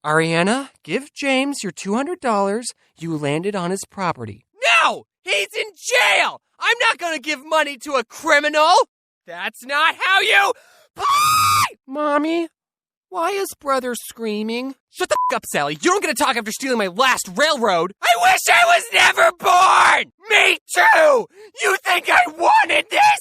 Ariana, give James your $200 you landed on his property. No! He's in jail! I'm not gonna give money to a criminal! That's not how you play! Mommy, why is brother screaming? Shut the f*** up, Sally. You don't get to talk after stealing my last railroad. I wish I was never born! Me too! You think I wanted this?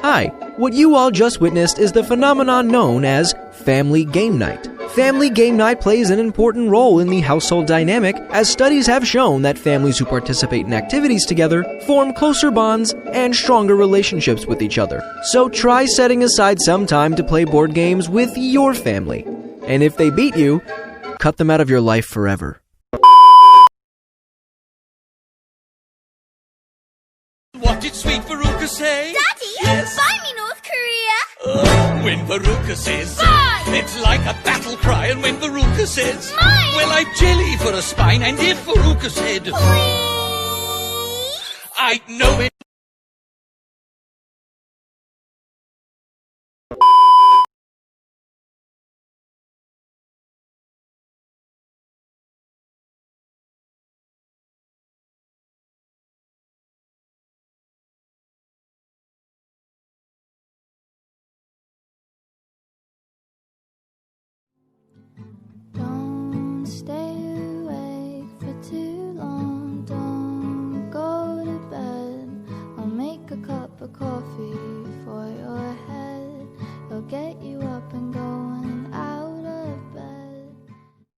Hi, what you all just witnessed is the phenomenon known as Family Game Night. Family Game Night plays an important role in the household dynamic, as studies have shown that families who participate in activities together form closer bonds and stronger relationships with each other. So try setting aside some time to play board games with your family. And if they beat you, cut them out of your life forever. What did sweet Veruca say? Daddy, yes? buy me North Korea. When Veruca says, Buy! It's like a battle cry. And when Veruca says, Mine! Well, I've jelly for a spine. And if Veruca said, Please! I know it. Don't stay